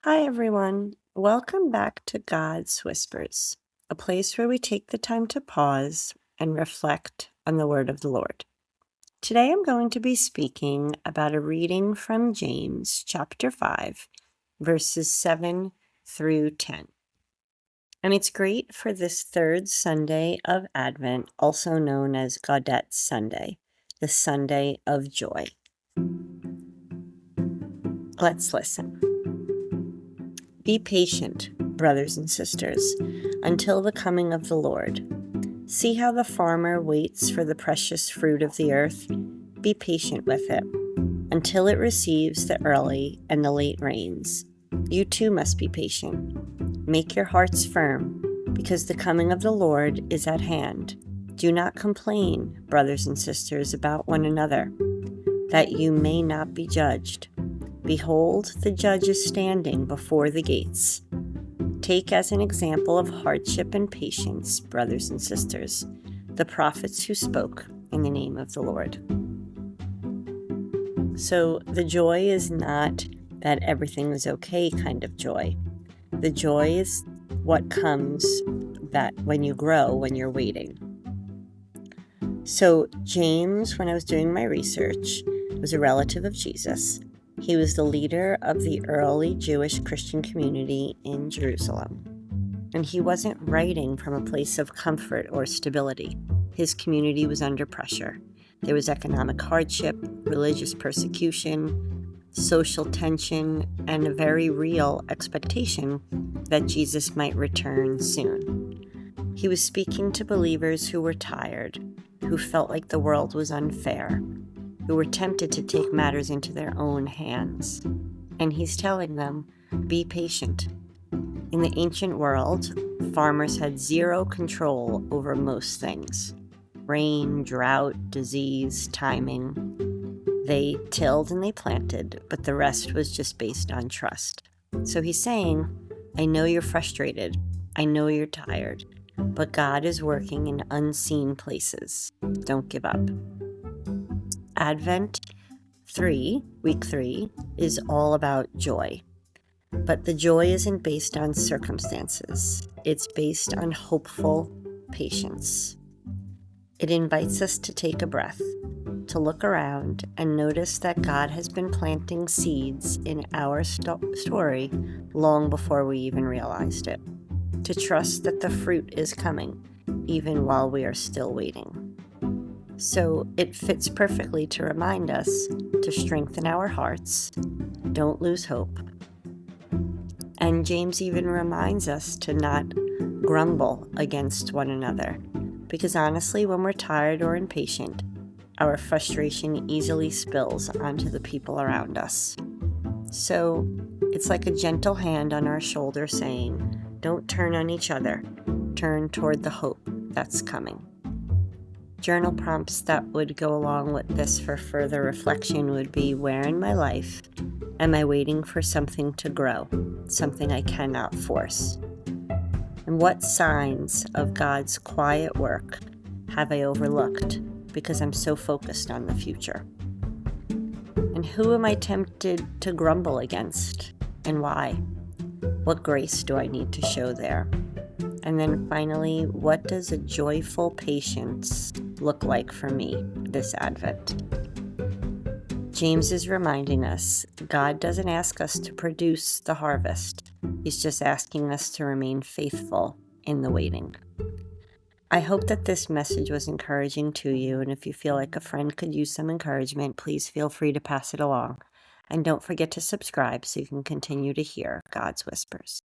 Hi, everyone. Welcome back to God's Whispers, a place where we take the time to pause and reflect on the word of the Lord. Today, I'm going to be speaking about a reading from James chapter 5, verses 7 through 10. And it's great for this third Sunday of Advent, also known as Gaudete Sunday, the Sunday of joy. Let's listen. Be patient, brothers and sisters, until the coming of the Lord. See how the farmer waits for the precious fruit of the earth? Be patient with it, until it receives the early and the late rains. You too must be patient. Make your hearts firm, because the coming of the Lord is at hand. Do not complain, brothers and sisters, about one another, that you may not be judged. Behold, the judge is standing before the gates. Take as an example of hardship and patience, brothers and sisters, the prophets who spoke in the name of the Lord. So the joy is not that everything is okay kind of joy. The joy is what comes that when you grow, when you're waiting. So James, when I was doing my research, was a relative of Jesus. He was the leader of the early Jewish Christian community in Jerusalem. And he wasn't writing from a place of comfort or stability. His community was under pressure. There was economic hardship, religious persecution, social tension, and a very real expectation that Jesus might return soon. He was speaking to believers who were tired, who felt like the world was unfair, who were tempted to take matters into their own hands. And he's telling them, be patient. In the ancient world, farmers had zero control over most things. Rain, drought, disease, timing. They tilled and they planted, but the rest was just based on trust. So he's saying, I know you're frustrated. I know you're tired, but God is working in unseen places. Don't give up. Advent 3, week 3, is all about joy. But the joy isn't based on circumstances. It's based on hopeful patience. It invites us to take a breath, to look around and notice that God has been planting seeds in our story long before we even realized it. To trust that the fruit is coming, even while we are still waiting. So it fits perfectly to remind us to strengthen our hearts, don't lose hope. And James even reminds us to not grumble against one another, because honestly, when we're tired or impatient, our frustration easily spills onto the people around us. So it's like a gentle hand on our shoulder saying, don't turn on each other, turn toward the hope that's coming. Journal prompts that would go along with this for further reflection would be, where in my life am I waiting for something to grow, something I cannot force? And what signs of God's quiet work have I overlooked because I'm so focused on the future? And who am I tempted to grumble against, and why? What grace do I need to show there? And then finally, what does a joyful patience look like for me this Advent? James is reminding us God doesn't ask us to produce the harvest. He's just asking us to remain faithful in the waiting. I hope that this message was encouraging to you, and if you feel like a friend could use some encouragement, please feel free to pass it along. And don't forget to subscribe so you can continue to hear God's whispers.